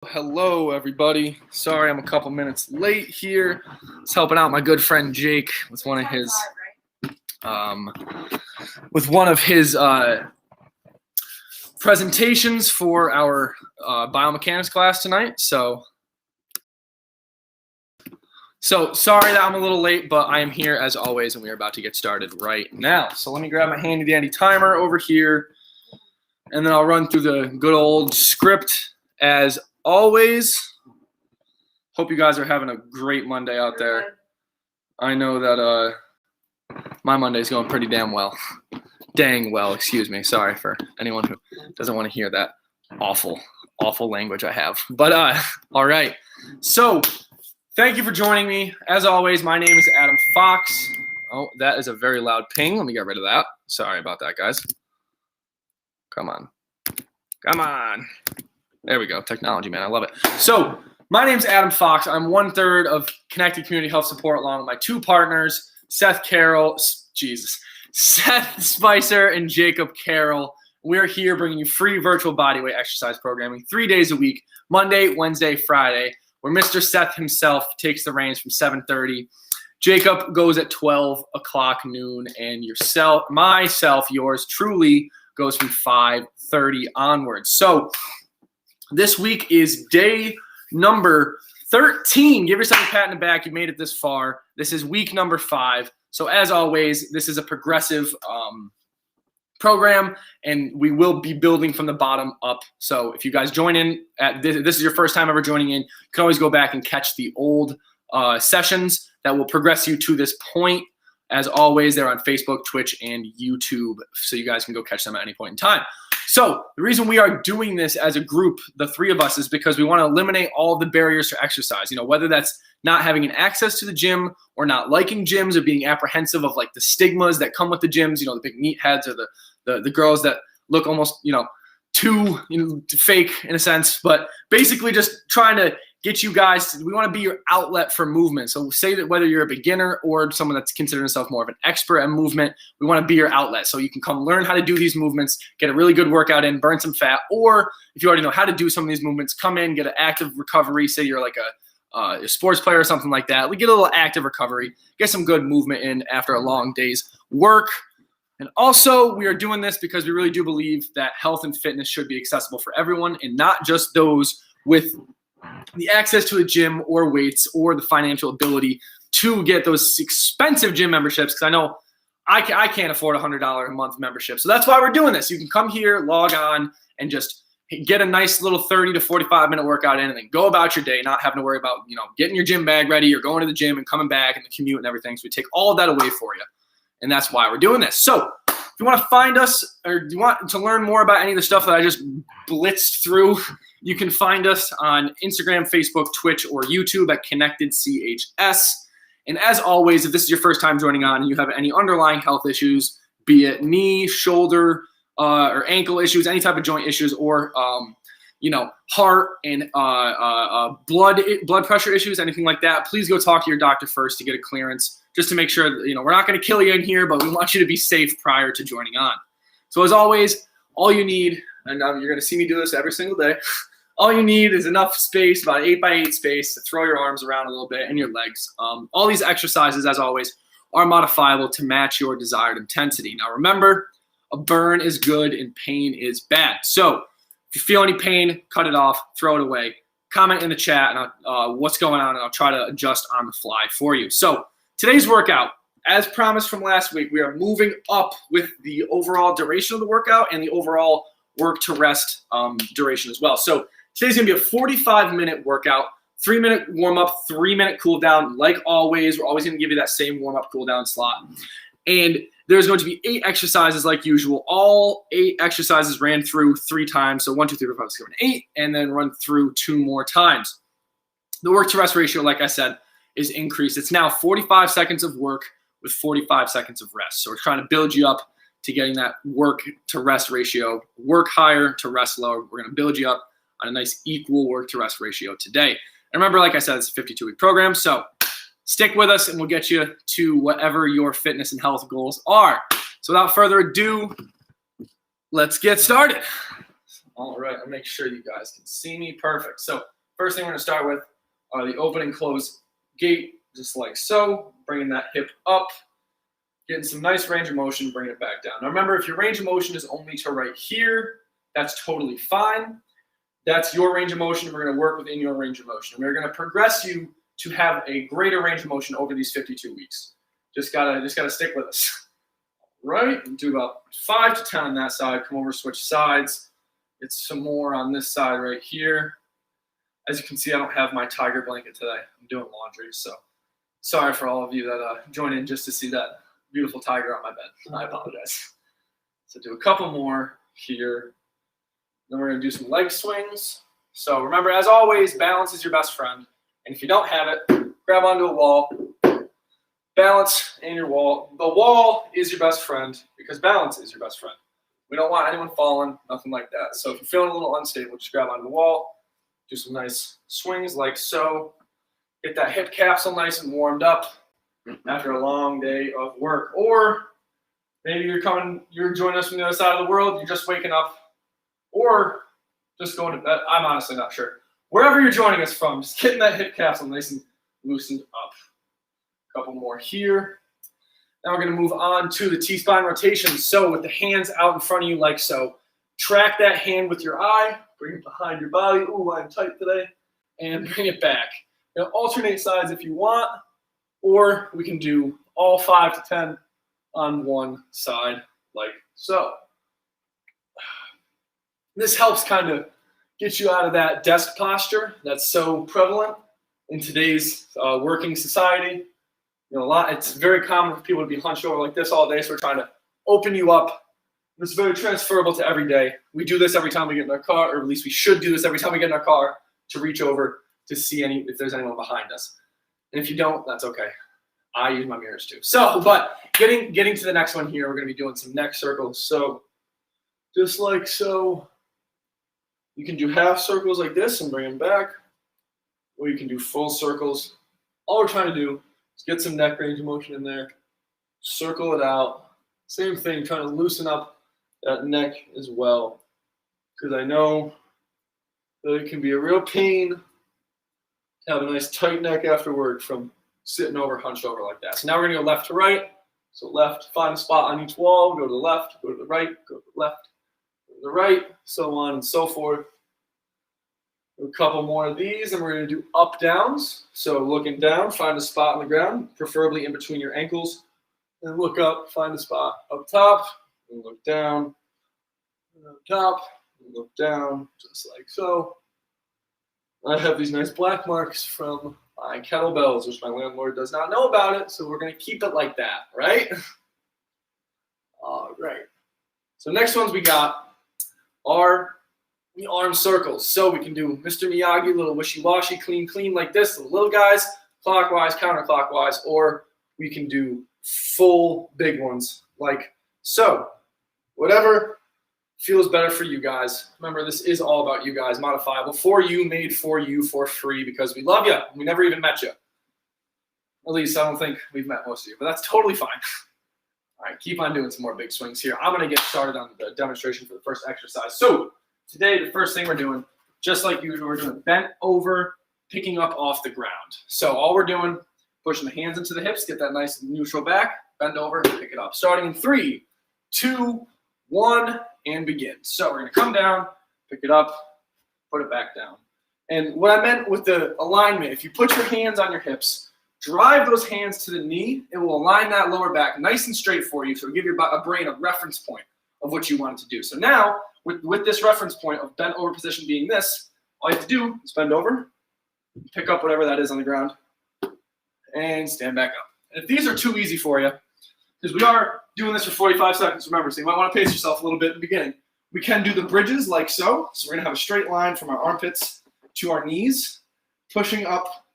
Hello, everybody. Sorry I'm a couple minutes late here. I was helping out my good friend Jake with one of his presentations for our biomechanics class tonight. So sorry that I'm a little late, but I am here as always, and we are about to get started right now. So let me grab my handy dandy timer over here, and then I'll run through the good old script as always. Hope you guys are having a great Monday out there. I know that my Monday's going pretty damn well. Dang well, excuse me. Sorry for anyone who doesn't want to hear that awful language I have. But all right. So thank you for joining me. As always, my name is Adam Fox. Oh, that is a very loud ping. Let me get rid of that. Sorry about that, guys. Come on. There we go. Technology, man. I love it. So my name's Adam Fox. I'm 1/3 of Connected Community Health Support along with my two partners, Seth Spicer and Jacob Carroll. We're here bringing you free virtual bodyweight exercise programming 3 days a week, Monday, Wednesday, Friday, where Mr. Seth himself takes the reins from 7:30. Jacob goes at 12 o'clock noon, and yours truly, goes from 5:30 onwards. So this week is day number 13. Give yourself a pat in the back. You made it this far. This is week number 5. So as always, this is a progressive program, and we will be building from the bottom up. So if you guys join in, this is your first time ever joining in, you can always go back and catch the old sessions that will progress you to this point. As always, they're on Facebook, Twitch, and YouTube, so you guys can go catch them at any point in time. So the reason we are doing this as a group, the three of us, is because we want to eliminate all the barriers to exercise. You know, whether that's not having an access to the gym or not liking gyms or being apprehensive of like the stigmas that come with the gyms, you know, the big meatheads or the girls that look almost, too fake in a sense, but basically just trying to get you guys, we want to be your outlet for movement. So say that whether you're a beginner or someone that's considering himself more of an expert at movement, we want to be your outlet. So you can come learn how to do these movements, get a really good workout in, burn some fat, or if you already know how to do some of these movements, come in, get an active recovery. Say you're like a sports player or something like that. We get a little active recovery, get some good movement in after a long day's work. And also, we are doing this because we really do believe that health and fitness should be accessible for everyone and not just those with the access to a gym or weights or the financial ability to get those expensive gym memberships, because I know I can't afford a $100 a month membership. So that's why we're doing this. You can come here, log on, and just get a nice little 30 to 45-minute workout in and then go about your day, not having to worry about, getting your gym bag ready or going to the gym and coming back and the commute and everything. So we take all of that away for you. And that's why we're doing this. So if you want to find us or do you want to learn more about any of the stuff that I just blitzed through, you can find us on Instagram, Facebook, Twitch, or YouTube at ConnectedCHS. And as always, if this is your first time joining on and you have any underlying health issues, be it knee, shoulder, or ankle issues, any type of joint issues, or heart and blood pressure issues, anything like that, please go talk to your doctor first to get a clearance, just to make sure that, we're not going to kill you in here, but we want you to be safe prior to joining on. So as always, all you need, and you're going to see me do this every single day, all you need is enough space, about 8x8 space, to throw your arms around a little bit and your legs. All these exercises, as always, are modifiable to match your desired intensity. Now remember, a burn is good and pain is bad. So if you feel any pain, cut it off, throw it away. Comment in the chat and what's going on, and I'll try to adjust on the fly for you. So today's workout, as promised from last week, we are moving up with the overall duration of the workout and the overall work to rest duration as well. So today's going to be a 45-minute workout, 3-minute warm-up, 3-minute cool-down. Like always, we're always going to give you that same warm-up, cool-down slot. And there's going to be 8 exercises like usual. All 8 exercises ran through 3 times. So 1, 2, 3, 4, 5, 6, 7, 8, and then run through 2 more times. The work-to-rest ratio, like I said, is increased. It's now 45 seconds of work with 45 seconds of rest. So we're trying to build you up to getting that work to rest ratio. Work higher to rest lower. We're going to build you up on a nice equal work to rest ratio today. And remember, like I said, it's a 52-week program. So stick with us and we'll get you to whatever your fitness and health goals are. So without further ado, let's get started. All right, I'll make sure you guys can see me. Perfect. So first thing we're going to start with are the open and close gait, just like so. Bringing that hip up, getting some nice range of motion, bringing it back down. Now remember, if your range of motion is only to right here, that's totally fine. That's your range of motion. We're going to work within your range of motion. We're going to progress you to have a greater range of motion over these 52 weeks. Just gotta stick with us. Right? Do about 5 to 10 on that side. Come over, switch sides. Get some more on this side right here. As you can see, I don't have my tiger blanket today. I'm doing laundry, so sorry for all of you that join in just to see that beautiful tiger on my bed. I apologize. So do a couple more here. Then we're going to do some leg swings. So remember, as always, balance is your best friend. And if you don't have it, grab onto a wall. Balance in your wall. The wall is your best friend because balance is your best friend. We don't want anyone falling, nothing like that. So if you're feeling a little unstable, just grab onto the wall. Do some nice swings like so. Get that hip capsule nice and warmed up after a long day of work. Or maybe you're joining us from the other side of the world, you're just waking up, or just going to bed. I'm honestly not sure. Wherever you're joining us from, just getting that hip capsule nice and loosened up. A couple more here. Now we're going to move on to the T-spine rotation. So with the hands out in front of you like so. Track that hand with your eye. Bring it behind your body. Ooh, I'm tight today. And bring it back. Now alternate sides if you want, or we can do all 5 to 10 on one side like so. This helps kind of get you out of that desk posture that's so prevalent in today's working society. You know, it's very common for people to be hunched over like this all day, so we're trying to open you up. It's very transferable to every day. We do this every time we get in our car, or at least we should do this every time we get in our car to reach over to see if there's anyone behind us. And if you don't, that's okay. I use my mirrors too. So, but getting to the next one here, we're going to be doing some neck circles. So just like so. You can do half circles like this and bring them back, or you can do full circles. All we're trying to do is get some neck range of motion in there, circle it out. Same thing, trying to loosen up that neck as well, because I know that it can be a real pain to have a nice tight neck afterward from sitting over, hunched over like that. So now we're going to go left to right. So left, find a spot on each wall, go to the left, go to the right, go to the left, the right, so on and so forth. A couple more of these, and we're going to do up downs. So looking down, find a spot on the ground, preferably in between your ankles, and look up, find a spot up top, and look down, and up top, and look down, just like so. I have these nice black marks from my kettlebells, which my landlord does not know about it, so we're going to keep it like that, right? All right. So next ones we got are the arm circles. So we can do Mr. Miyagi, little wishy-washy, clean like this, the little guys, clockwise, counterclockwise, or we can do full big ones like so. Whatever feels better for you guys. Remember, this is all about you guys, modifiable for you, made for you for free because we love you. We never even met you. At least I don't think we've met most of you, but that's totally fine. All right, keep on doing some more big swings here. I'm going to get started on the demonstration for the first exercise. So today, the first thing we're doing, just like usual, we're doing bent over, picking up off the ground. So all we're doing, pushing the hands into the hips, get that nice neutral back, bend over, and pick it up. Starting in 3, 2, 1, and begin. So we're going to come down, pick it up, put it back down. And what I meant with the alignment, if you put your hands on your hips, drive those hands to the knee, it will align that lower back nice and straight for you. So it'll give your brain a reference point of what you want it to do. So now, with this reference point of bent over position being this, all you have to do is bend over, pick up whatever that is on the ground, and stand back up. And if these are too easy for you, because we are doing this for 45 seconds, remember, so you might want to pace yourself a little bit in the beginning. We can do the bridges like so. So we're going to have a straight line from our armpits to our knees, pushing up.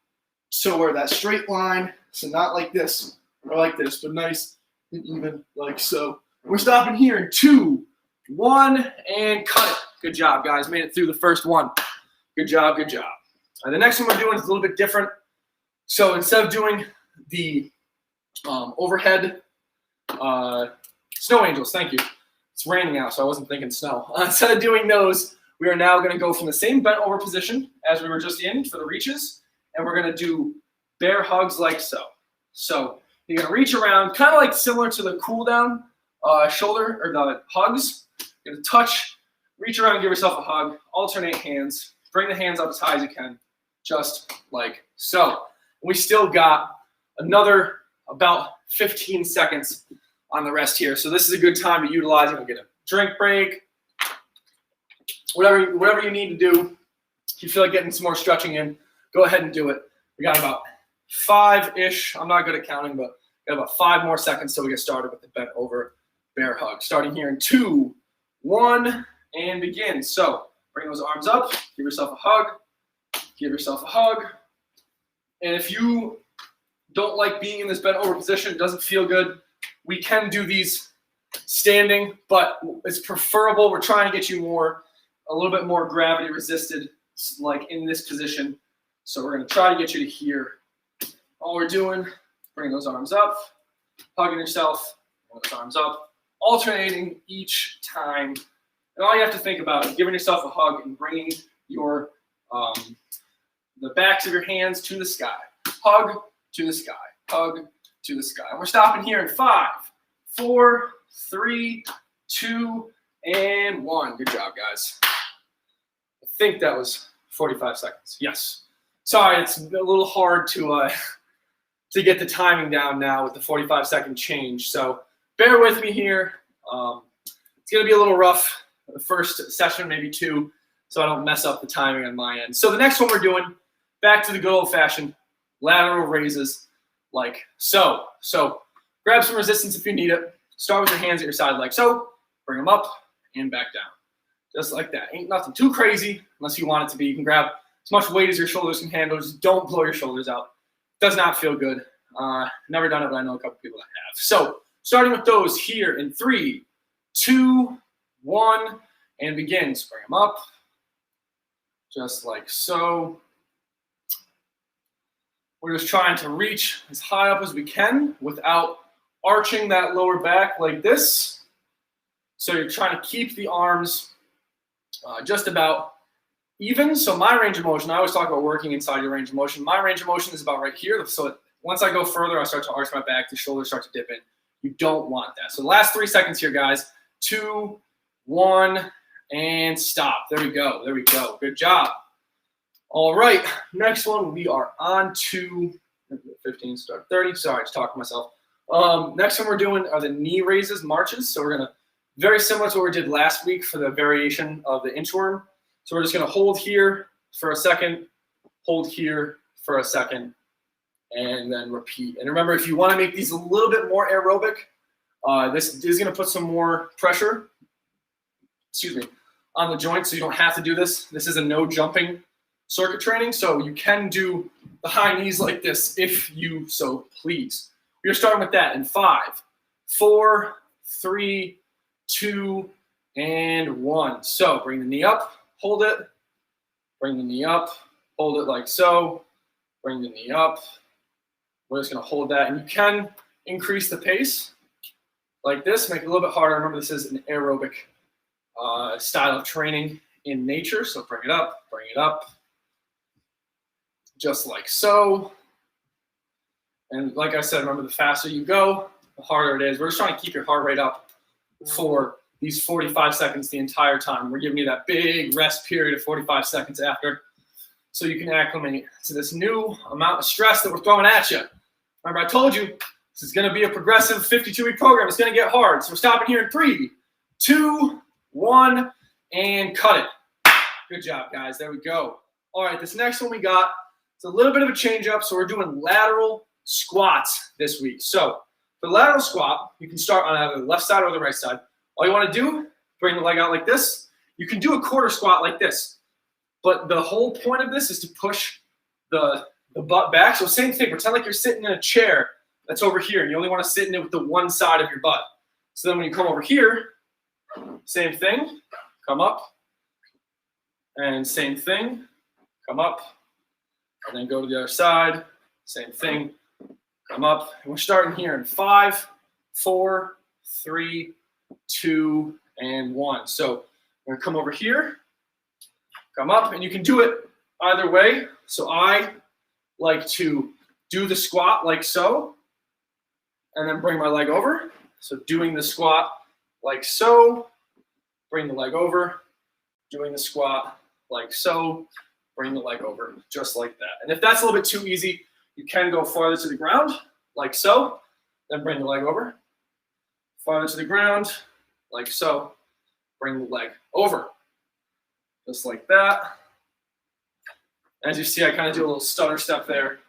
So we're that straight line, so not like this or like this, but nice and even like so. We're stopping here in 2, 1, and cut it. Good job, guys. Made it through the first one. Good job, good job. The next one we're doing is a little bit different. So instead of doing the overhead snow angels, thank you. It's raining out, so I wasn't thinking snow. Instead of doing those, We are now going to go from the same bent over position as we were just in for the reaches, and we're going to do bear hugs like so. So you're going to reach around, kind of like similar to the cool down shoulder or the hugs. You're going to touch, reach around, give yourself a hug, alternate hands, bring the hands up as high as you can, just like so. We still got another about 15 seconds on the rest here. So this is a good time to utilize it. We'll get a drink break, whatever you need to do. If you feel like getting some more stretching in, go ahead and do it. We got about 5-ish. I'm not good at counting, but we got about 5 more seconds till we get started with the bent over bear hug. Starting here in 2, 1, and begin. So bring those arms up, give yourself a hug, give yourself a hug. And if you don't like being in this bent over position, it doesn't feel good, we can do these standing, but it's preferable. We're trying to get you a little bit more gravity resisted, like in this position. So we're going to try to get you to here. All we're doing, bring those arms up, hugging yourself, bring those arms up, alternating each time. And all you have to think about is giving yourself a hug and bringing your the backs of your hands to the sky. Hug to the sky. Hug to the sky. And we're stopping here in 5, 4, 3, 2, and 1. Good job, guys. I think that was 45 seconds. Yes. Sorry, it's a little hard to get the timing down now with the 45-second change. So bear with me here. It's going to be a little rough the first session, maybe 2, so I don't mess up the timing on my end. So the next one we're doing, back to the good old-fashioned lateral raises like so. So grab some resistance if you need it. Start with your hands at your side like so. Bring them up and back down. Just like that. Ain't nothing too crazy unless you want it to be. You can grab as much weight as your shoulders can handle. Just don't blow your shoulders out. Does not feel good. Never done it, but I know a couple people that have. So starting with those here in 3, 2, 1, and begin. Bring them up. Just like so. We're just trying to reach as high up as we can without arching that lower back like this. So you're trying to keep the arms just about even. So my range of motion, I always talk about working inside your range of motion. My range of motion is about right here. So once I go further, I start to arch my back, the shoulders start to dip in. You don't want that. So the last 3 seconds here, guys. 2, 1, and stop. There we go. There we go. Good job. All right, next one, we are on to 15, start 30. Sorry, I just talked to myself. Next one we're doing are the knee raises, marches. So we're going to, very similar to what we did last week for the variation of the inchworm. So we're just going to hold here for a second, hold here for a second, and then repeat. And remember, if you want to make these a little bit more aerobic, this is going to put some more pressure, on the joint, so you don't have to do this. This is a no jumping circuit training, so you can do the high knees like this if you so please. We're starting with that in 5, 4, 3, 2, and 1. So bring the knee up, hold it, bring the knee up, hold it like so, bring the knee up. We're just going to hold that, and you can increase the pace like this, make it a little bit harder. Remember, this is an aerobic style of training in nature, so bring it up, just like so. And like I said, remember, the faster you go, the harder it is. We're just trying to keep your heart rate up for these 45 seconds the entire time. We're giving you that big rest period of 45 seconds after, so you can acclimate to this new amount of stress that we're throwing at you. Remember, I told you this is going to be a progressive 52-week program. It's going to get hard. So we're stopping here in 3, 2, 1, and cut it. Good job, guys. There we go. All right, this next one we got, it's a little bit of a change up. So we're doing lateral squats this week. So for lateral squat, you can start on either the left side or the right side. All you want to do, bring the leg out like this. You can do a quarter squat like this. But the whole point of this is to push the butt back. So same thing, pretend like you're sitting in a chair that's over here, and you only want to sit in it with the one side of your butt. So then when you come over here, same thing, come up, and same thing, come up, and then go to the other side, same thing, come up. And we're starting here in 5, 4, 3, 2, and 1. So we're going to come over here, come up, and you can do it either way. So I like to do the squat like so, and then bring my leg over. So doing the squat like so, bring the leg over, doing the squat like so, bring the leg over, just like that. And if that's a little bit too easy, you can go farther to the ground, like so, then bring the leg over. Farther to the ground, like so, bring the leg over, just like that. As you see, I kind of do a little stutter step there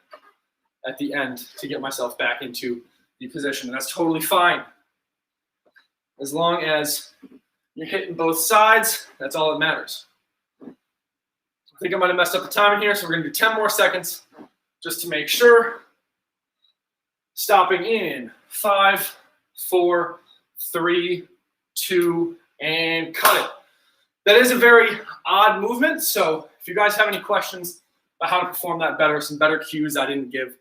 at the end to get myself back into the position. And that's totally fine. As long as you're hitting both sides, that's all that matters. I think I might have messed up the timing here, so we're going to do 10 more seconds just to make sure. Stopping in 5, 4, 3, 2, and cut it. That is a very odd movement, so if you guys have any questions about how to perform that better, some better cues I didn't give,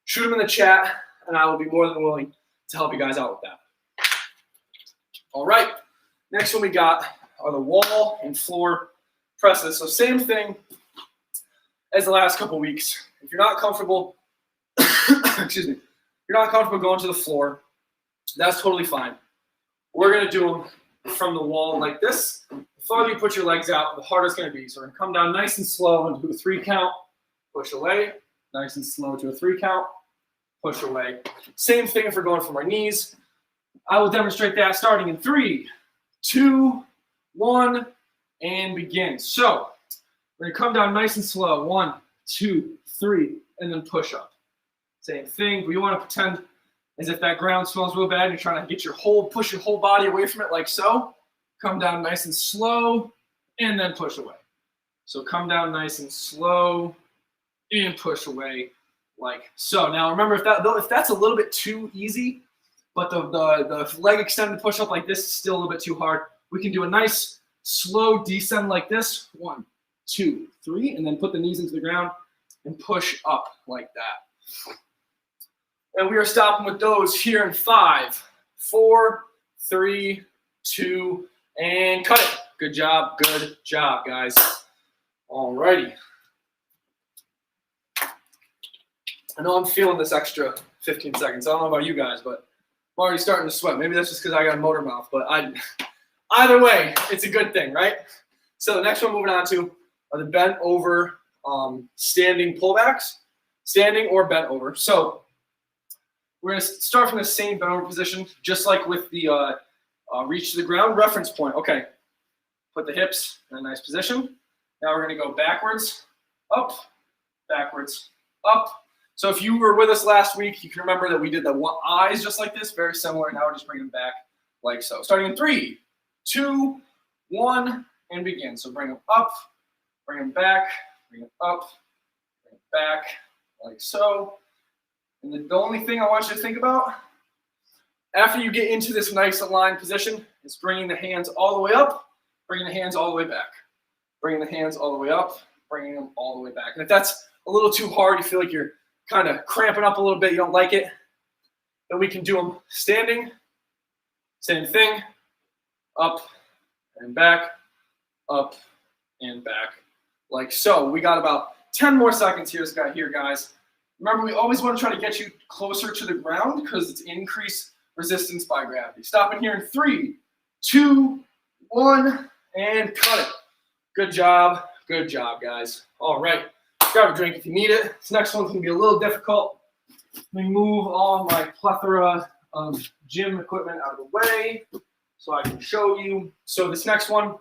shoot them in the chat, and I will be more than willing to help you guys out with that. All right, next one we got are the wall and floor presses. So same thing as the last couple weeks. If you're not comfortable, excuse me, you're not comfortable going to the floor, that's totally fine. We're going to do them from the wall like this. The farther you put your legs out, the harder it's going to be. So we're going to come down nice and slow and do a 3 count, push away, nice and slow to a 3 count, push away. Same thing if we're going from our knees. I will demonstrate that starting in 3, 2, 1, and begin. So we're going to come down nice and slow. 1, 2, 3, and then push up. Same thing. We want to pretend as if that ground smells real bad and you're trying to get push your whole body away from it like so. Come down nice and slow, and then push away. So come down nice and slow, and push away like so. Now remember, if that's a little bit too easy, but the leg extended push up like this is still a little bit too hard, we can do a nice slow descend like this. 1, 2, 3, and then put the knees into the ground and push up like that. And we are stopping with those here in 5, 4, 3, 2, and cut it. Good job, guys. All righty. I know I'm feeling this extra 15 seconds. I don't know about you guys, but I'm already starting to sweat. Maybe that's just because I got a motor mouth, but either way, it's a good thing, right? So the next one moving on to are the bent over standing pullbacks, standing or bent over. So we're going to start from the same bent over position, just like with the reach to the ground reference point. Okay, put the hips in a nice position. Now we're going to go backwards, up, backwards, up. So if you were with us last week, you can remember that we did the eyes just like this, very similar. Now we're just bringing them back like so. Starting in 3, 2, 1, and begin. So bring them up, bring them back, bring them up, bring them back, like so. And the only thing I want you to think about, after you get into this nice aligned position, is bringing the hands all the way up, bringing the hands all the way back, bringing the hands all the way up, bringing them all the way back. And if that's a little too hard, you feel like you're kind of cramping up a little bit, you don't like it, then we can do them standing, same thing, up and back, up and back, like so. We got about 10 more seconds here, guys. Remember, we always want to try to get you closer to the ground because it's increased resistance by gravity. Stopping here in 3, 2, 1, and cut it. Good job, guys. All right, grab a drink if you need it. This next one's going to be a little difficult. Let me move all my plethora of gym equipment out of the way so I can show you. So this next one,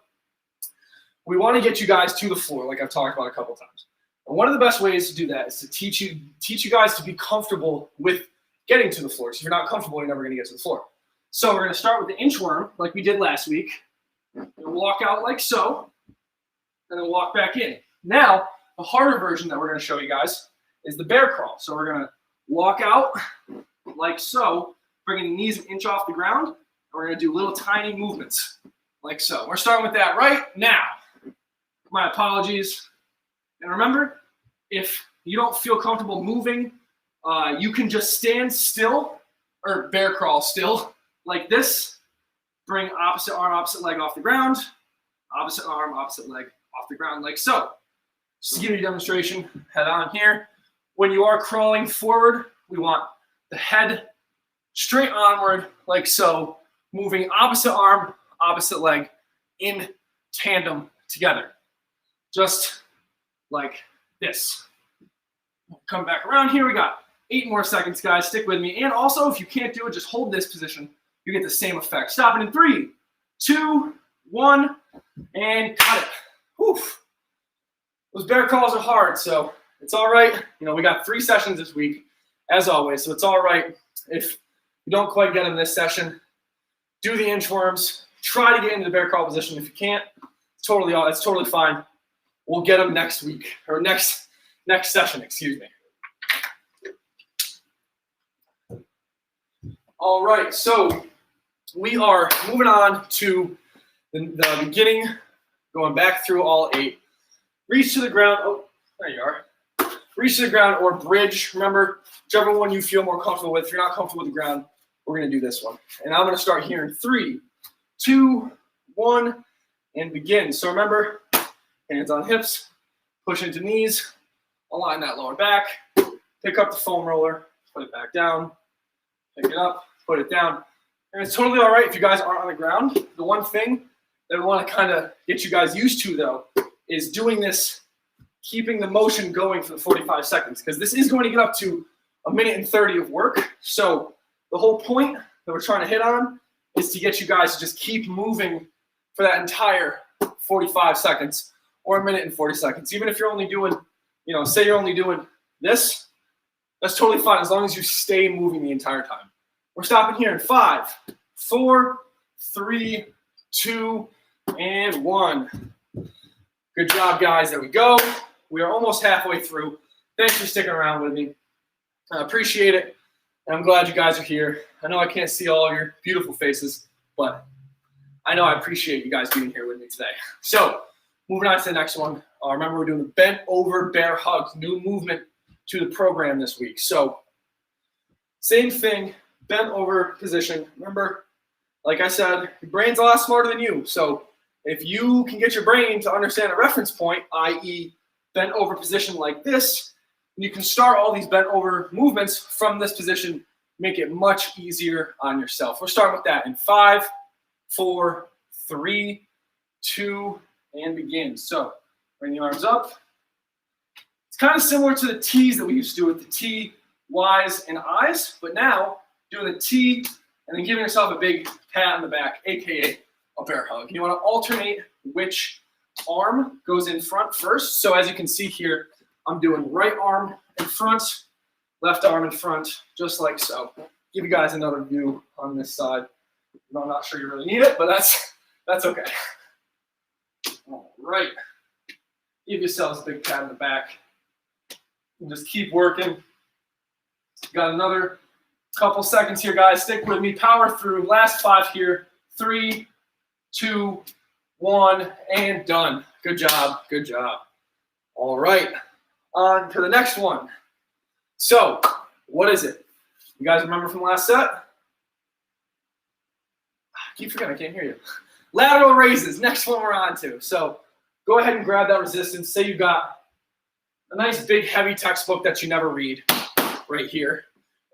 we want to get you guys to the floor, like I've talked about a couple times. And one of the best ways to do that is to teach you guys to be comfortable with getting to the floor. So if you're not comfortable, you're never going to get to the floor. So we're going to start with the inchworm, like we did last week. We're going to walk out like so, and then walk back in. Now, the harder version that we're going to show you guys is the bear crawl. So we're going to walk out like so, bringing the knees an inch off the ground, and we're going to do little tiny movements like so. We're starting with that right now. My apologies. And remember, if you don't feel comfortable moving, you can just stand still or bear crawl still like this. Bring opposite arm, opposite leg off the ground. Opposite arm, opposite leg off the ground like so. Just to give you a demonstration, head on here. When you are crawling forward, we want the head straight onward like so, moving opposite arm, opposite leg in tandem together. Just like this. Come back around here. We got 8 more seconds, guys. Stick with me. And also, if you can't do it, just hold this position. You get the same effect. Stop it in 3, 2, 1, and cut it. Whew. Those bear crawls are hard, so it's all right. You know, we got 3 sessions this week, as always, so it's all right if you don't quite get them this session. Do the inchworms. Try to get into the bear crawl position. If you can't, it's totally fine. We'll get them next week, or next session, excuse me. All right, so we are moving on to the beginning, going back through all 8. Reach to the ground. Oh, there you are. Reach to the ground or bridge. Remember, whichever one you feel more comfortable with. If you're not comfortable with the ground, we're going to do this one. And I'm going to start here in 3, 2, 1, and begin. So remember, hands on hips, push into knees, align that lower back, pick up the foam roller, put it back down, pick it up, put it down. And it's totally all right if you guys aren't on the ground. The one thing that we want to kind of get you guys used to, though, is doing this, keeping the motion going for the 45 seconds, because this is going to get up to 1:30 of work. So the whole point that we're trying to hit on is to get you guys to just keep moving for that entire 45 seconds or 1:40 seconds. Even if you're only doing, you know, say you're only doing this, that's totally fine as long as you stay moving the entire time. We're stopping here in 5, 4, 3, 2, and 1. Good job, guys. There we go. We are almost halfway through. Thanks for sticking around with me. I appreciate it. And I'm glad you guys are here. I know I can't see all of your beautiful faces, but I know I appreciate you guys being here with me today. So moving on to the next one. Remember, we're doing the bent over bear hugs, new movement to the program this week. So same thing, bent over position. Remember, like I said, your brain's a lot smarter than you. So if you can get your brain to understand a reference point, i.e. bent over position like this, you can start all these bent over movements from this position, make it much easier on yourself. We're starting with that in 5, 4, 3, 2, and begin. So bring the arms up. It's kind of similar to the T's that we used to do with the T, Y's, and I's, but now doing the T and then giving yourself a big pat on the back, aka a bear hug. You want to alternate which arm goes in front first. So as you can see here, I'm doing right arm in front, left arm in front, just like so. Give you guys another view on this side. I'm not sure you really need it, but that's okay. All right. Give yourselves a big pat on the back. And just keep working. Got another couple seconds here, guys. Stick with me. Power through. Last 5 here. 3, 2, 1, and done. Good job. Good job. All right. On to the next one. So, what is it? You guys remember from last set? I keep forgetting. I can't hear you. Lateral raises. Next one we're on to. So, go ahead and grab that resistance. Say you got a nice big heavy textbook that you never read right here.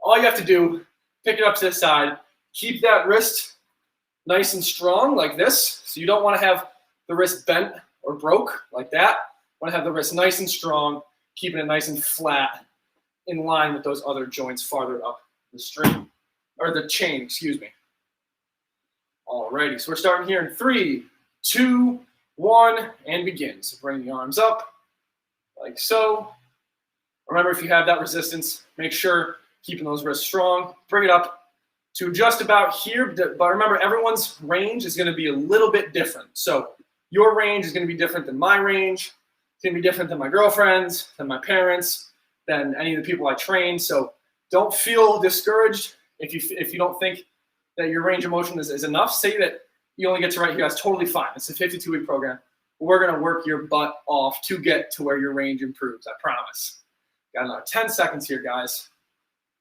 All you have to do, pick it up to the side, keep that wrist nice and strong like this. So you don't want to have the wrist bent or broke like that. You want to have the wrist nice and strong, keeping it nice and flat in line with those other joints farther up the string, or the chain, excuse me. Alrighty, so we're starting here in 3, 2, 1, and begin. So bring the arms up like so. Remember, if you have that resistance, make sure keeping those wrists strong. Bring it up to just about here, but remember, everyone's range is going to be a little bit different. So your range is going to be different than my range. It's going to be different than my girlfriend's, than my parents', than any of the people I train. So don't feel discouraged if you don't think that your range of motion is enough. Say that you only get to right here. That's totally fine. It's a 52-week program. We're going to work your butt off to get to where your range improves. I promise. Got another 10 seconds here, guys.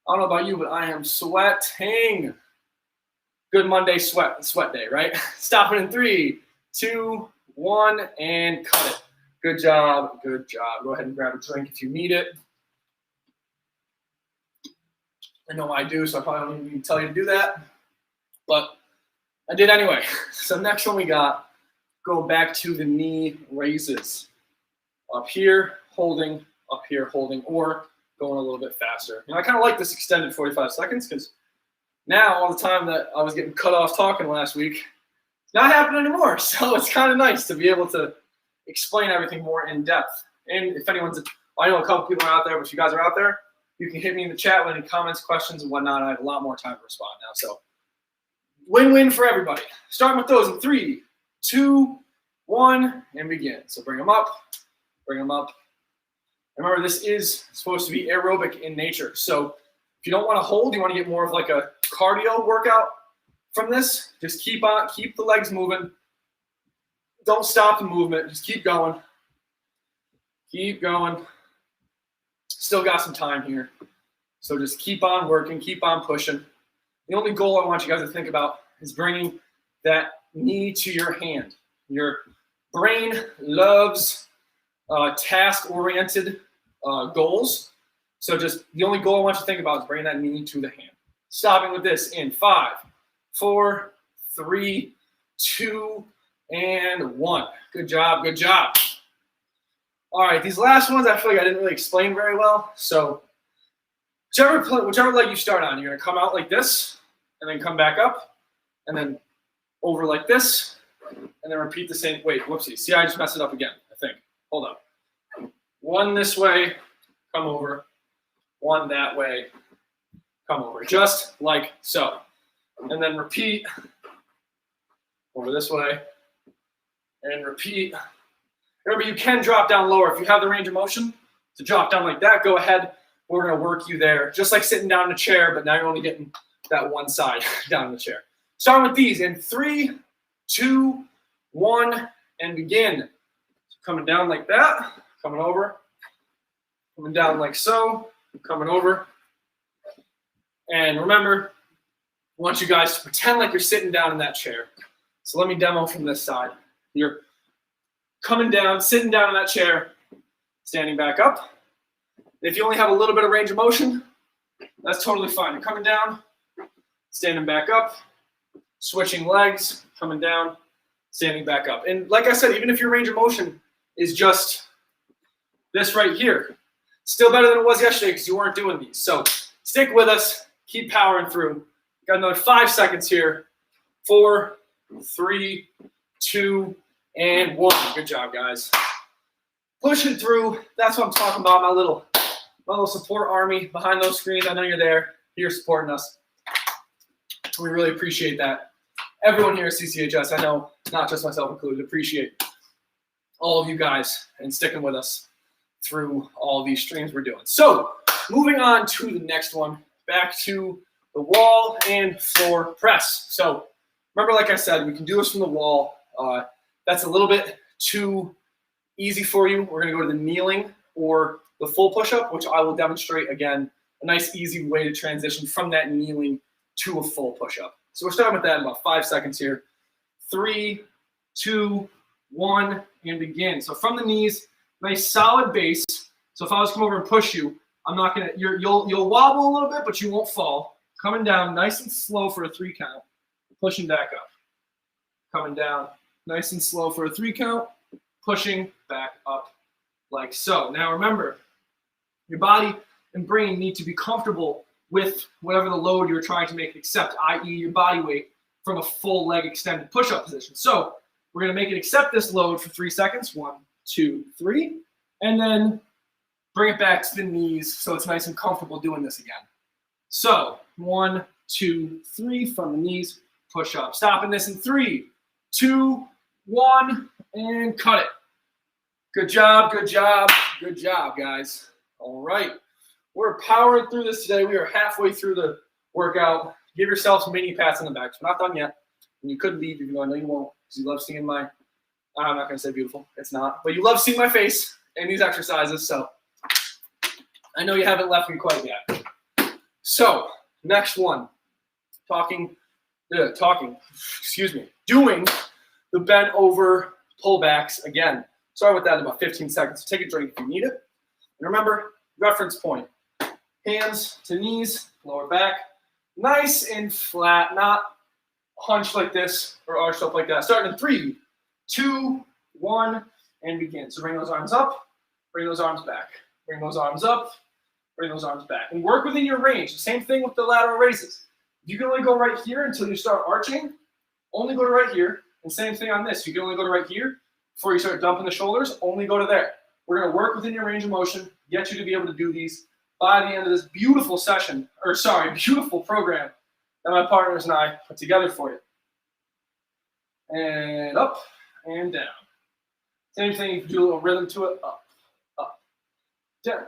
I don't know about you, but I am sweating. Good Monday sweat day, right? Stopping in 3, 2, 1, and cut it. Good job. Good job. Go ahead and grab a drink if you need it. I know I do, so I probably don't even need to tell you to do that. But I did anyway. So next one we got, go back to the knee raises. Up here, holding, up here, holding, or going a little bit faster. I kind of like this extended 45 seconds because now all the time that I was getting cut off talking last week, it's not happening anymore. So it's kind of nice to be able to explain everything more in depth. And if anyone's, I know a couple people are out there, but if you guys are out there, you can hit me in the chat with any comments, questions, and whatnot. I have a lot more time to respond now. So win-win for everybody. Starting with those in 3, 2, 1, and begin. So bring them up, bring them up. Remember, this is supposed to be aerobic in nature. So if you don't want to hold, you want to get more of like a cardio workout from this, just keep the legs moving. Don't stop the movement. Just keep going. Keep going. Still got some time here. So just keep on working, keep on pushing. The only goal I want you guys to think about is bringing that knee to your hand. Your brain loves task-oriented goals. So just the only goal I want you to think about is bringing that knee to the hand. Stopping with this in 5, 4, 3, 2, and 1. Good job, good job. All right, these last ones I feel like I didn't really explain very well. So whichever leg you start on, you're going to come out like this, and then come back up, and then over like this, and then repeat the same. Wait, whoopsie. See, I just messed it up again, I think. Hold up. 1 this way, come over. 1 that way, come over. Just like so. And then repeat over this way, and repeat. Remember, you can drop down lower. If you have the range of motion to drop down like that, go ahead. We're going to work you there. Just like sitting down in a chair, but now you're only getting that one side down in the chair. Starting with these in 3, 2, 1, and begin. So coming down like that, coming over, coming down like so, coming over. And remember, I want you guys to pretend like you're sitting down in that chair. So let me demo from this side. You're coming down, sitting down in that chair, standing back up. If you only have a little bit of range of motion, that's totally fine. You're coming down, standing back up, switching legs, coming down, standing back up. And like I said, even if your range of motion is just this right here, still better than it was yesterday because you weren't doing these. So stick with us, keep powering through. Got another 5 seconds here. 4, 3, 2, and 1. Good job, guys. Pushing through. That's what I'm talking about. My little support army behind those screens. I know you're there. You're supporting us. We really appreciate that. Everyone here at CCHS, I know, not just myself included, appreciate all of you guys and sticking with us through all these streams we're doing. So moving on to the next one, back to the wall and floor press. So remember, like I said, we can do this from the wall. That's a little bit too easy for you. We're going to go to the kneeling or the full push-up, which I will demonstrate again, a nice easy way to transition from that kneeling to a full push-up. So we're starting with that in about 5 seconds here. 3, 2, 1, and begin. So from the knees, nice solid base. So if I was to come over and push you, I'm not going to, you'll wobble a little bit, but you won't fall. Coming down nice and slow for a 3 count. Pushing back up. Coming down nice and slow for a 3 count. Pushing back up like so. Now remember, your body and brain need to be comfortable with whatever the load you're trying to make it accept, i.e. your body weight from a full leg extended push-up position. So we're going to make it accept this load for 3 seconds. 1, 2, 3. And then bring it back to the knees so it's nice and comfortable doing this again. So 1, 2, 3 from the knees, push up. Stopping this in 3, 2, 1, and cut it. Good job, good job, good job, guys. All right. We're powering through this today. We are halfway through the workout. Give yourself some mini pats on the back. We're not done yet. And you could leave, even though I know you won't, because you love seeing my, I'm not going to say beautiful. It's not. But you love seeing my face in these exercises, so I know you haven't left me quite yet. So, next one. Doing the bent over pullbacks again. Start with that in about 15 seconds. Take a drink if you need it. And remember, reference point. Hands to knees, lower back. Nice and flat, not hunched like this or arched up like that. Starting in 3, 2, 1, and begin. So bring those arms up, bring those arms back. Bring those arms up, bring those arms back. And work within your range. The same thing with the lateral raises. If you can only go right here until you start arching, only go to right here. And same thing on this. You can only go to right here before you start dumping the shoulders, only go to there. We're going to work within your range of motion, get you to be able to do these by the end of this beautiful session, beautiful program that my partners and I put together for you. And up and down. Same thing, you can do a little rhythm to it. Up, down,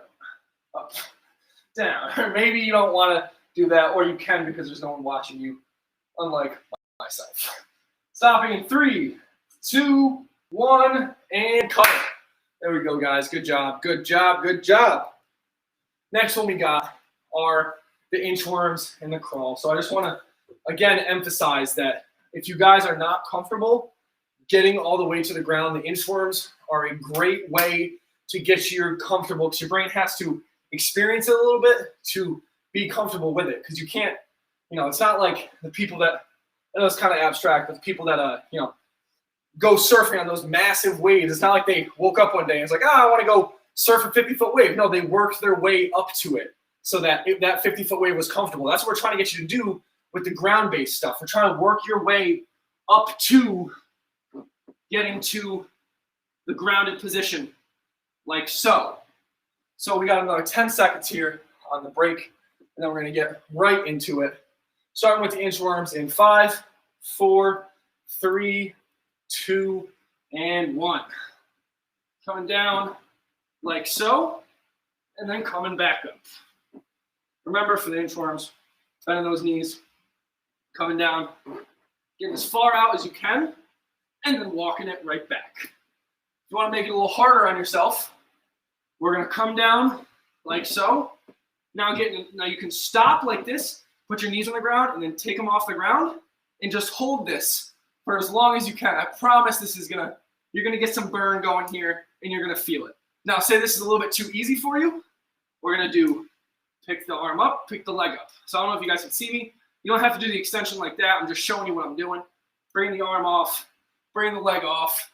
up, down. Or maybe you don't want to do that, or you can because there's no one watching you, unlike myself. Stopping in 3, 2, 1, and cut it. There we go, guys. Good job, good job, good job. Next one we got are the inchworms and the crawl. So I just want to, again, emphasize that if you guys are not comfortable getting all the way to the ground, the inchworms are a great way to get you comfortable because your brain has to experience it a little bit to be comfortable with it. Because you can't, it's not like the people that, I know it's kind of abstract, but the people that, go surfing on those massive waves. It's not like they woke up one day and it's like, I want to go surf a 50-foot wave. No, they worked their way up to it so that that 50-foot wave was comfortable. That's what we're trying to get you to do with the ground-based stuff. We're trying to work your way up to getting to the grounded position, like so. So we got another 10 seconds here on the break, and then we're going to get right into it. Starting with the inchworms in 5, 4, 3, 2, and 1. Coming down like so, and then coming back up. Remember, for the inchworms, bending those knees, coming down, getting as far out as you can, and then walking it right back. If you want to make it a little harder on yourself, we're going to come down like so. Now you can stop like this, put your knees on the ground, and then take them off the ground, and just hold this for as long as you can. I promise you're gonna get some burn going here, and you're gonna feel it. Now, say this is a little bit too easy for you. We're gonna do pick the arm up, pick the leg up. So I don't know if you guys can see me. You don't have to do the extension like that. I'm just showing you what I'm doing. Bring the arm off, bring the leg off,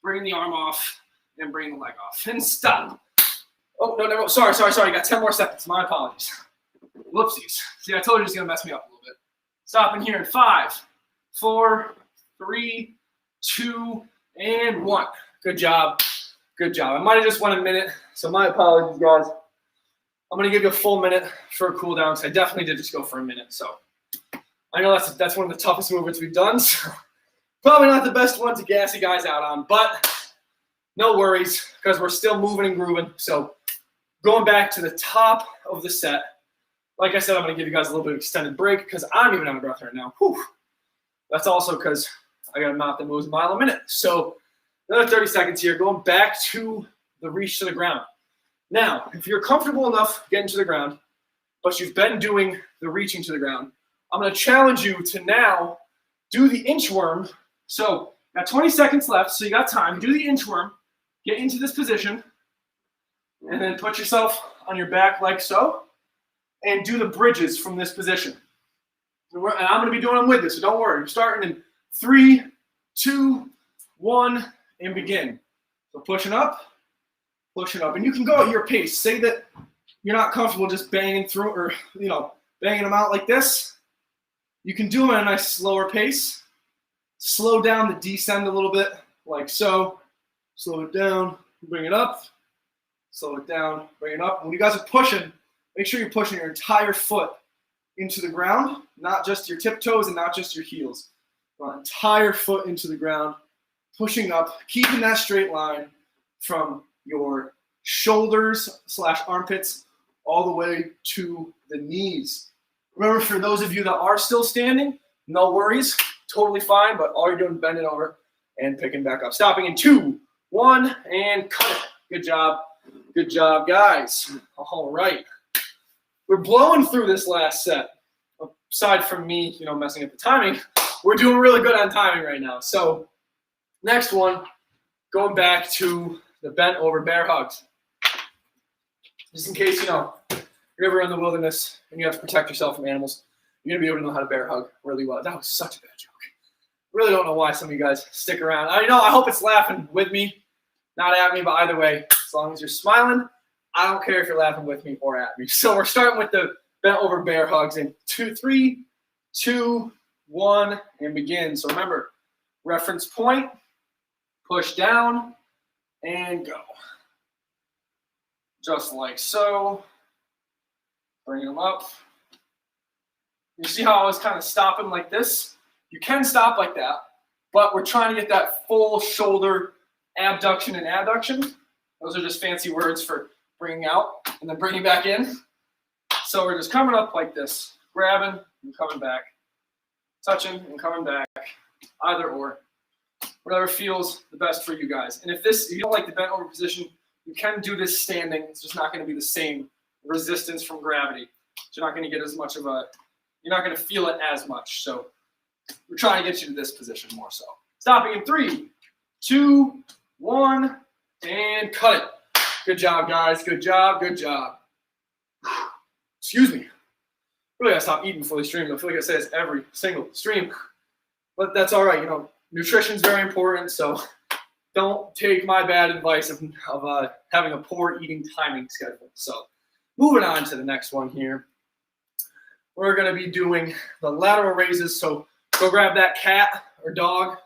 bring the arm off, and bring the leg off. And stop. Oh, no. Sorry. You got 10 more seconds. My apologies. Whoopsies. See, I told you it's gonna mess me up a little bit. Stopping here in 5, 4, 3, 2, and 1. Good job. Good job. I might have just went a minute, so my apologies, guys. I'm going to give you a full minute for a cool down because I definitely did just go for a minute. So I know that's one of the toughest movements we've done. So probably not the best one to gas you guys out on, but no worries because we're still moving and grooving. So going back to the top of the set, like I said, I'm going to give you guys a little bit of extended break because I'm even out of breath right now. Whew. That's also because I got a mouth that moves a mile a minute. So another 30 seconds here, going back to the reach to the ground. Now, if you're comfortable enough getting to the ground, but you've been doing the reaching to the ground, I'm going to challenge you to now do the inchworm. So got 20 seconds left, so you got time. Do the inchworm, get into this position, and then put yourself on your back like so, and do the bridges from this position. And I'm going to be doing them with this, so don't worry. We're starting in 3, 2, 1, and begin. So pushing up. And you can go at your pace. Say that you're not comfortable just banging through or, banging them out like this. You can do them at a nice slower pace. Slow down the descend a little bit, like so. Slow it down, bring it up. Slow it down, bring it up. When you guys are pushing, make sure you're pushing your entire foot into the ground, not just your tiptoes and not just your heels. Your entire foot into the ground, pushing up, keeping that straight line from your shoulders / armpits all the way to the knees. Remember, for those of you that are still standing, no worries, totally fine, but all you're doing is bending over and picking back up. Stopping in 2, 1, and cut it. Good job. Good job, guys. All right. We're blowing through this last set. Aside from me, messing up the timing, we're doing really good on timing right now. So next one, going back to the bent over bear hugs. Just in case, you're ever in the wilderness and you have to protect yourself from animals, you're going to be able to know how to bear hug really well. That was such a bad joke. Really don't know why some of you guys stick around. I hope it's laughing with me, not at me, but either way, as long as you're smiling, I don't care if you're laughing with me or at me. So we're starting with the bent over bear hugs in 2, 3, 2, 1, and begin. So remember, reference point, push down, and go. Just like so. Bring them up. You see how I was kind of stopping like this? You can stop like that, but we're trying to get that full shoulder abduction and adduction. Those are just fancy words for bringing out and then bringing back in. So we're just coming up like this, grabbing and coming back, touching and coming back, either or, whatever feels the best for you guys. And if you don't like the bent over position, you can do this standing. It's just not going to be the same resistance from gravity. You're not going to get as much you're not going to feel it as much. So we're trying to get you to this position more so. Stopping in 3, 2, 1, and cut it. Good job, guys. Good job. Good job. Excuse me. Really gotta stop eating before the stream. I feel like I say this every single stream, but that's all right. Nutrition's very important, so don't take my bad advice of having a poor eating timing schedule. So moving on to the next one here. We're going to be doing the lateral raises. So go grab that cat or dog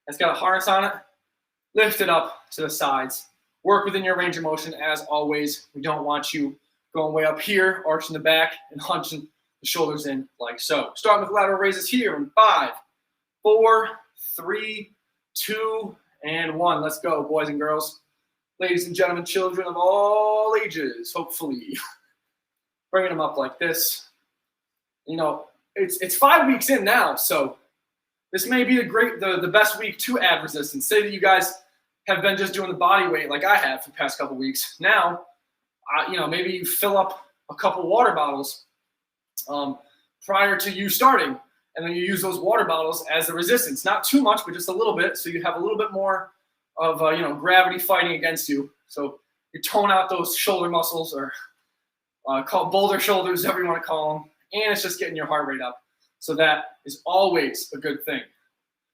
that's got a harness on it. Lift it up to the sides. Work within your range of motion as always. We don't want you going way up here, arching the back, and hunching the shoulders in like so. Starting with lateral raises here in 5, 4, 3, 2, and 1. Let's go, boys and girls. Ladies and gentlemen, children of all ages, hopefully. Bringing them up like this. It's 5 weeks in now, so this may be the best week to add resistance. Say that you guys have been just doing the body weight like I have for the past couple weeks. Now, maybe you fill up a couple water bottles prior to you starting, and then you use those water bottles as the resistance. Not too much, but just a little bit, so you have a little bit more of gravity fighting against you. So you tone out those shoulder muscles, or called boulder shoulders, whatever you want to call them, and it's just getting your heart rate up. So that is always a good thing.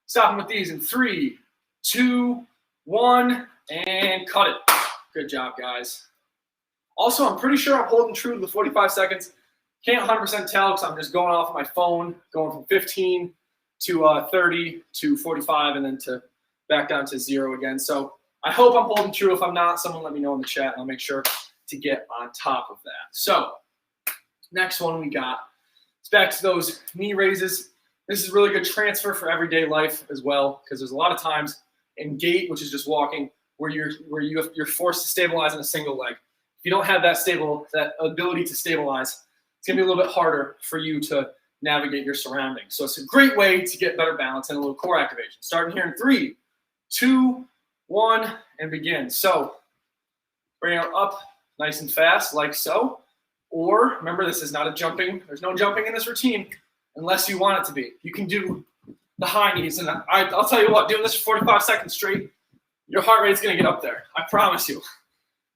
Stopping with these in 3, 2, 1, and cut it. Good job, guys. Also, I'm pretty sure I'm holding true to the 45 seconds. Can't 100% tell because I'm just going off of my phone, going from 15 to 30 to 45, and then back down to 0 again. So I hope I'm holding true. If I'm not, someone let me know in the chat, and I'll make sure to get on top of that. So next one we got. It's back to those knee raises. This is really good transfer for everyday life as well, because there's a lot of times in gait, which is just walking, where you're forced to stabilize in a single leg. If you don't have that ability to stabilize, it's going to be a little bit harder for you to navigate your surroundings. So it's a great way to get better balance and a little core activation. Starting here in 3, 2, 1, and begin. So bring it up nice and fast, like so. Or remember, this is not a jumping. There's no jumping in this routine unless you want it to be. You can do the high knees, and I'll tell you what, doing this for 45 seconds straight, your heart rate's going to get up there. I promise you.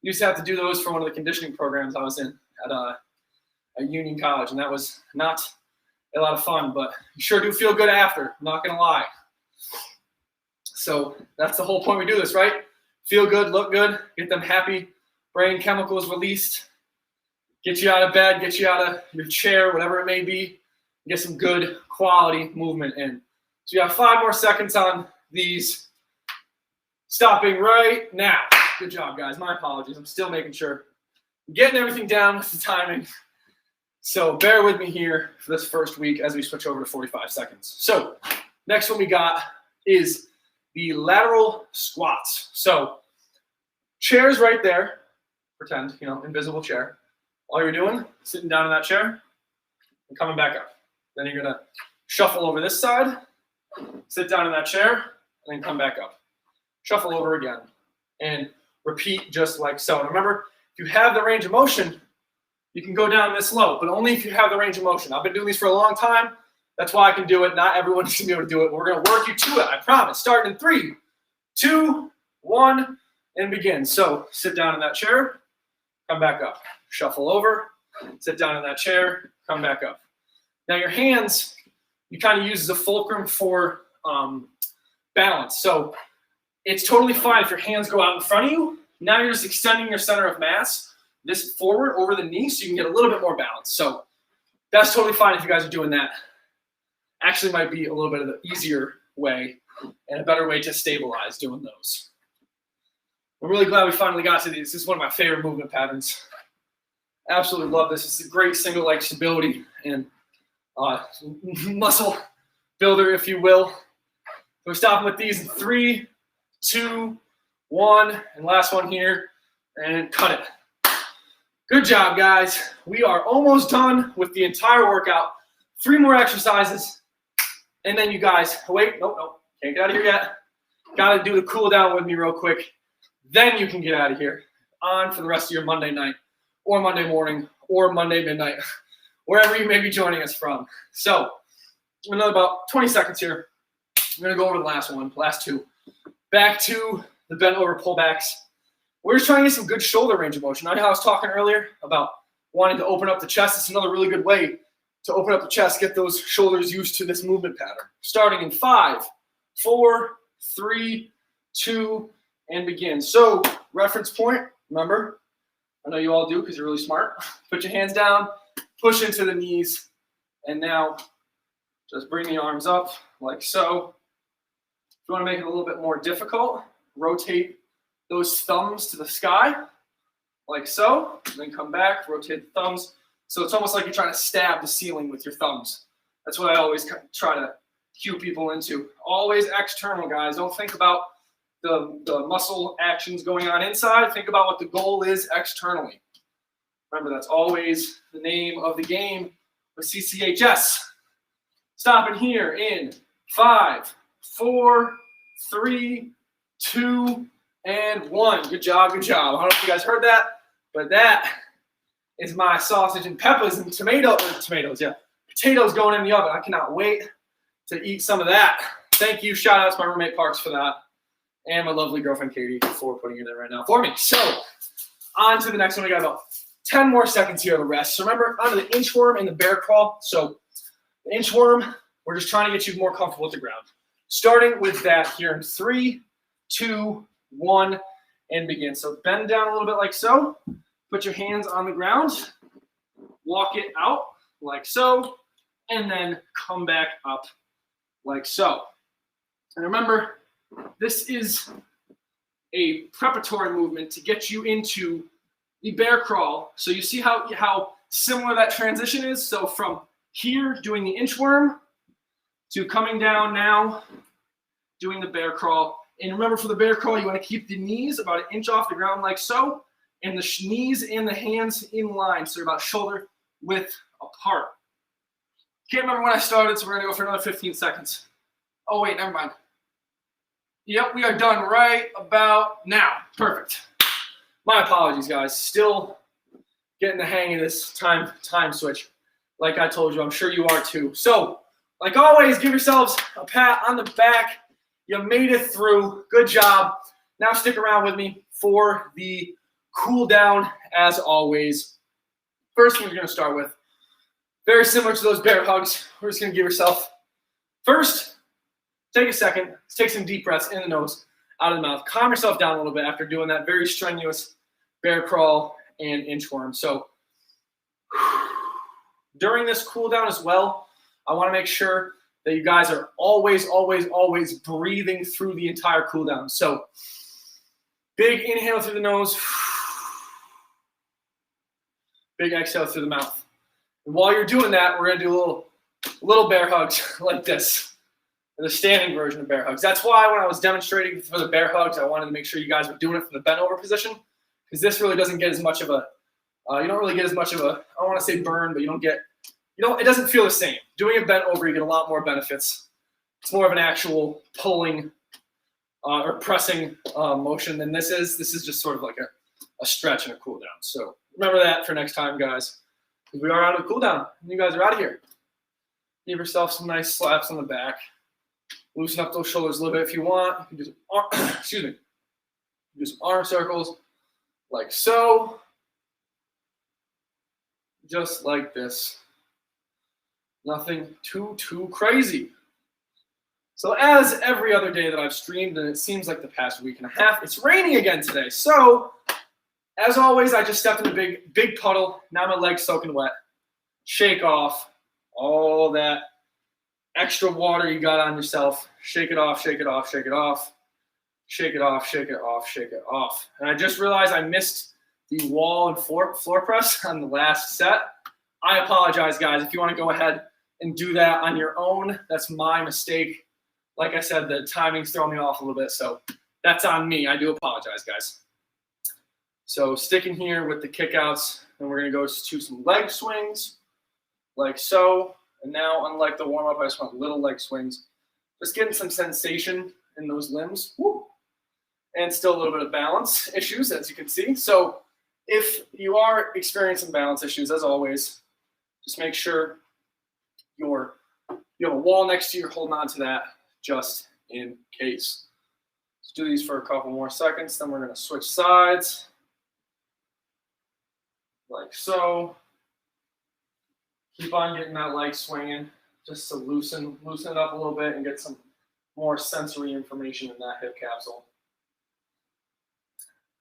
You used to have to do those for one of the conditioning programs I was in at Union College, and that was not a lot of fun, but you sure do feel good after. I'm not going to lie. So that's the whole point we do this, right? Feel good, look good, get them happy, brain chemicals released, get you out of bed, get you out of your chair, whatever it may be, get some good quality movement in. So you have 5 more seconds on these. Stopping right now. Good job, guys. My apologies. I'm still making sure I'm getting everything down with the timing. So bear with me here for this first week as we switch over to 45 seconds. So next one we got is the lateral squats. So chair's right there. Pretend, invisible chair. All you're doing, sitting down in that chair and coming back up. Then you're going to shuffle over this side, sit down in that chair, and then come back up. Shuffle over again and repeat just like so. And remember, if you have the range of motion, you can go down this low, but only if you have the range of motion. I've been doing these for a long time. That's why I can do it. Not everyone can be able to do it. We're going to work you to it, I promise. Starting in 3, 2, 1, and begin. So sit down in that chair, come back up. Shuffle over, sit down in that chair, come back up. Now your hands, you kind of use as a fulcrum for balance. So it's totally fine if your hands go out in front of you. Now you're just extending your center of mass, this forward over the knee, so you can get a little bit more balance. So that's totally fine if you guys are doing that. Actually might be a little bit of the easier way and a better way to stabilize doing those. I'm really glad we finally got to these. This is one of my favorite movement patterns. Absolutely love this. It's a great single leg stability and muscle builder, if you will. We're stopping with these in 3, 2, 1, and last one here, and cut it. Good job, guys. We are almost done with the entire workout. 3 more exercises, and then you guys, wait, nope, can't get out of here yet. Got to do the cool down with me real quick. Then you can get out of here on for the rest of your Monday night or Monday morning or Monday midnight, wherever you may be joining us from. So another about 20 seconds here. I'm going to go over the last 2. Back to the bent over pullbacks. We're just trying to get some good shoulder range of motion. I know I was talking earlier about wanting to open up the chest. It's another really good way to open up the chest, get those shoulders used to this movement pattern. Starting in 5, 4, 3, 2, and begin. So reference point, remember, I know you all do because you're really smart. Put your hands down, push into the knees, and now just bring the arms up like so. If you want to make it a little bit more difficult, rotate those thumbs to the sky like so, and then come back, rotate the thumbs. So it's almost like you're trying to stab the ceiling with your thumbs. That's what I always try to cue people into. Always external, guys. Don't think about the muscle actions going on inside. Think about what the goal is externally. Remember, that's always the name of the game with CCHS. Stopping here in 5, 4, 3, 2, and 1. Good job, good job. I don't know if you guys heard that, but that is my sausage and peppers and potatoes going in the oven. I cannot wait to eat some of that. Thank you. Shout out to my roommate Parks for that. And my lovely girlfriend Katie for putting it in right now for me. So on to the next one. We got about 10 more seconds here to rest. So remember, onto the inchworm and the bear crawl. So the inchworm, we're just trying to get you more comfortable with the ground. Starting with that here in 3, 2, 1, and begin. So bend down a little bit like so. Put your hands on the ground. Walk it out like so. And then come back up like so. And remember, this is a preparatory movement to get you into the bear crawl. So you see how similar that transition is? So from here, doing the inchworm, to coming down now, doing the bear crawl. And remember, for the bear crawl, you want to keep the knees about 1 inch off the ground like so, and the knees and the hands in line, so they're about shoulder width apart. Can't remember when I started, so we're going to go for another 15 seconds. Oh, wait, never mind. Yep, we are done right about now. Perfect. My apologies, guys. Still getting the hang of this time switch. Like I told you, I'm sure you are too. So, like always, give yourselves a pat on the back. You made it through. Good job. Now stick around with me for the cool down as always. First thing we're going to start with, very similar to those bear hugs. We're just going to give yourself, first, take a second, take some deep breaths in the nose, out of the mouth. Calm yourself down a little bit after doing that very strenuous bear crawl and inchworm. So during this cool down as well, I want to make sure that you guys are always, always, always breathing through the entire cool down. So big inhale through the nose, big exhale through the mouth. And while you're doing that, we're going to do little bear hugs like this. The standing version of bear hugs. That's why when I was demonstrating for the bear hugs, I wanted to make sure you guys were doing it from the bent over position, because this really doesn't get as much of a, you don't really get as much of a, I don't want to say burn, but it doesn't feel the same. Doing it bent over, you get a lot more benefits. It's more of an actual pulling or pressing motion than this is. This is just sort of like a stretch and a cool down. So remember that for next time, guys, because we are out of the cool down and you guys are out of here. Give yourself some nice slaps on the back. Loosen up those shoulders a little bit if you want. You can do some Do some arm circles like so. Just like this. Nothing too crazy. So as every other day that I've streamed, and it seems like the past week and a half, it's raining again today. So as always, I just stepped in a big puddle. Now my leg's soaking wet. Shake off all that extra water you got on yourself. Shake it off, shake it off, shake it off. Shake it off, shake it off, shake it off. And I just realized I missed the wall and floor press on the last set. I apologize, guys. If you want to go ahead and do that on your own, that's my mistake. Like I said, the timing's throwing me off a little bit, so that's on me. I do apologize, guys. So sticking here with the kickouts, and we're going to go to some leg swings, like so. And now, unlike the warm-up, I just want little leg swings. Just getting some sensation in those limbs. Woo. And still a little bit of balance issues, as you can see. So if you are experiencing balance issues, as always, just make sure you have a wall next to you, holding on to that just in case. Let's do these for a couple more seconds, then we're going to switch sides, like so. Keep on getting that leg swinging, just to loosen it up a little bit and get some more sensory information in that hip capsule.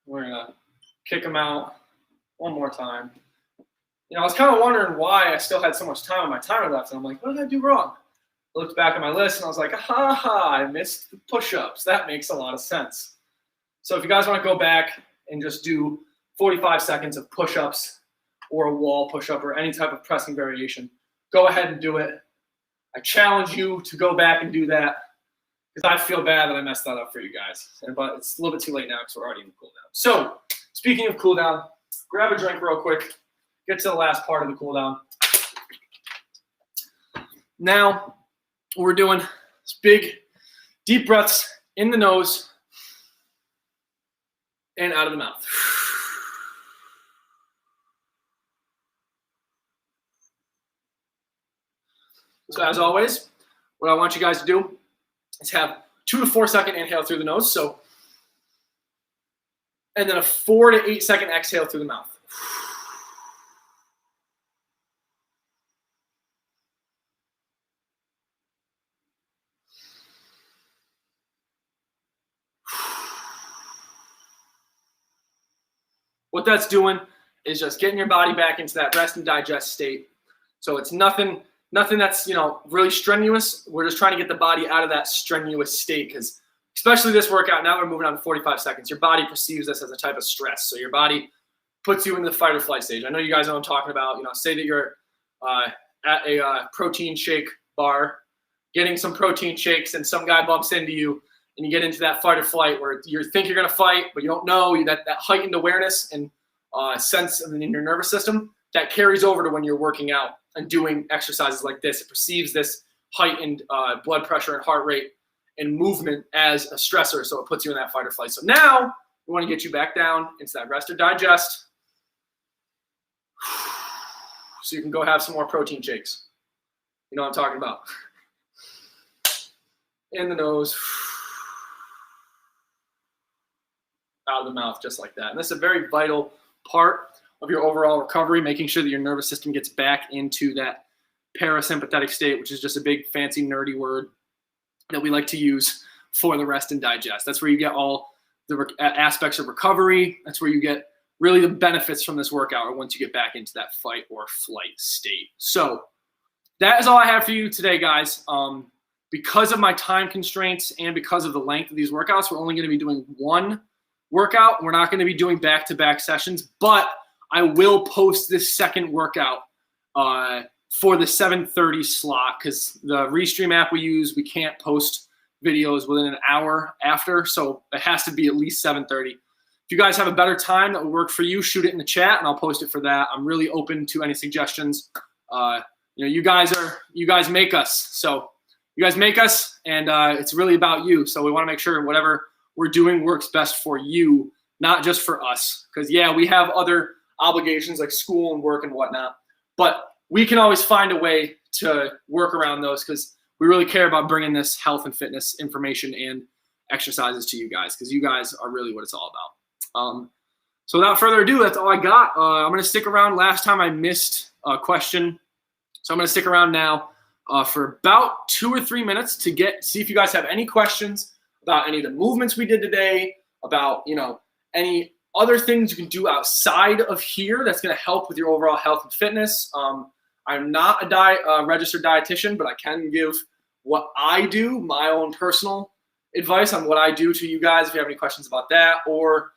We're going to kick them out one more time. I was kind of wondering why I still had so much time on my timer left, and I'm like, what did I do wrong? I looked back at my list, and I was like, I missed the push-ups. That makes a lot of sense. So if you guys want to go back and just do 45 seconds of push-ups or a wall push-up or any type of pressing variation, go ahead and do it. I challenge you to go back and do that because I feel bad that I messed that up for you guys. But it's a little bit too late now because we're already in the cool down. So speaking of cool down, grab a drink real quick. Get to the last part of the cool down. Now, what we're doing is big, deep breaths in the nose and out of the mouth. So as always, what I want you guys to do is have 2 to 4 second inhale through the nose. So, and then a 4 to 8 second exhale through the mouth. What that's doing is just getting your body back into that rest and digest state. So it's nothing that's, really strenuous. We're just trying to get the body out of that strenuous state because especially this workout, now we're moving on to 45 seconds. Your body perceives this as a type of stress. So your body puts you into the fight or flight stage. I know you guys know what I'm talking about. Say that you're at a protein shake bar, getting some protein shakes, and some guy bumps into you, and you get into that fight or flight where you think you're going to fight, but you don't know. That heightened awareness and sense in your nervous system, that carries over to when you're working out and doing exercises like this. It perceives this heightened blood pressure and heart rate and movement as a stressor, so it puts you in that fight or flight. So now we want to get you back down into that rest or digest so you can go have some more protein shakes. You know what I'm talking about. In the nose, out of the mouth, just like that. And this is a very vital part of your overall recovery, making sure that your nervous system gets back into that parasympathetic state, which is just a big fancy nerdy word that we like to use for the rest and digest. That's where you get all the aspects of recovery. That's where you get really the benefits from this workout, or once you get back into that fight or flight state. So that is all I have for you today, guys. Because of my time constraints and because of the length of these workouts, we're only going to be doing one workout. We're not going to be doing back-to-back sessions, but I will post this second workout for the 7:30 slot because the Restream app we use, we can't post videos within an hour after, so it has to be at least 7:30. If you guys have a better time that will work for you, shoot it in the chat and I'll post it for that. I'm really open to any suggestions. You guys make us. So you guys make us, and it's really about you. So we want to make sure whatever we're doing works best for you, not just for us. Because, yeah, we have other obligations like school and work and whatnot, but we can always find a way to work around those because we really care about bringing this health and fitness information and exercises to you guys, because you guys are really what it's all about. So without further ado, that's all I got. I'm going to stick around. Last time I missed a question, so I'm going to stick around now for about 2 or 3 minutes to see if you guys have any questions about any of the movements we did today, about any other things you can do outside of here that's going to help with your overall health and fitness. I'm not a registered dietitian, but I can give what I do, my own personal advice on what I do to you guys if you have any questions about that, or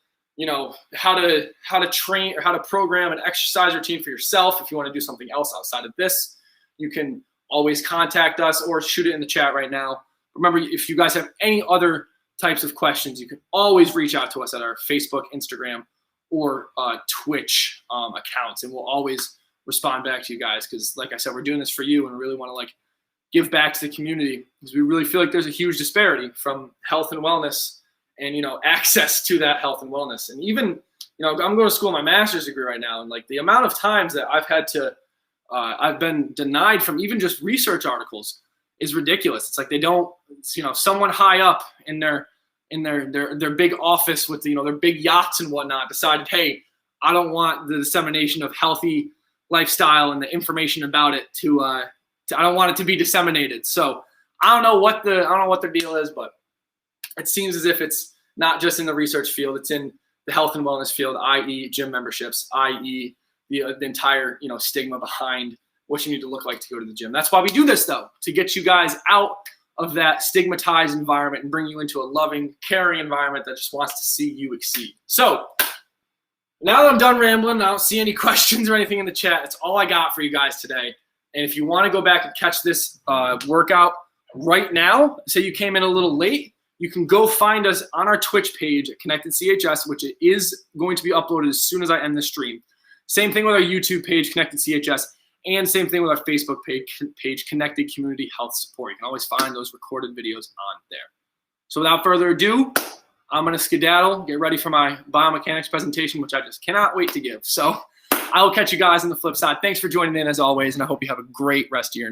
how to train or how to program an exercise routine for yourself. If you want to do something else outside of this, you can always contact us or shoot it in the chat right now. Remember, if you guys have any other types of questions, you can always reach out to us at our Facebook, Instagram, or Twitch accounts, and we'll always respond back to you guys, because like I said, we're doing this for you, and we really want to give back to the community, because we really feel like there's a huge disparity from health and wellness and access to that health and wellness. And even I'm going to school my master's degree right now, and the amount of times that I've been denied from even just research articles is ridiculous. It's they don't, someone high up in their big office with their big yachts and whatnot decided, hey, I don't want the dissemination of healthy lifestyle and the information about it I don't want it to be disseminated. So I don't know what their deal is, but it seems as if it's not just in the research field, it's in the health and wellness field, i.e. gym memberships, i.e. the entire stigma behind what you need to look like to go to the gym. That's why we do this, though, to get you guys out of that stigmatized environment and bring you into a loving, caring environment that just wants to see you exceed. So now that I'm done rambling, I don't see any questions or anything in the chat. That's all I got for you guys today. And if you want to go back and catch this workout right now, say you came in a little late, you can go find us on our Twitch page at Connected CHS, which is going to be uploaded as soon as I end the stream. Same thing with our YouTube page, Connected CHS, and same thing with our Facebook page, Connected Community Health Support. You can always find those recorded videos on there. So without further ado, I'm going to skedaddle, get ready for my biomechanics presentation, which I just cannot wait to give. So I will catch you guys on the flip side. Thanks for joining in as always, and I hope you have a great rest of your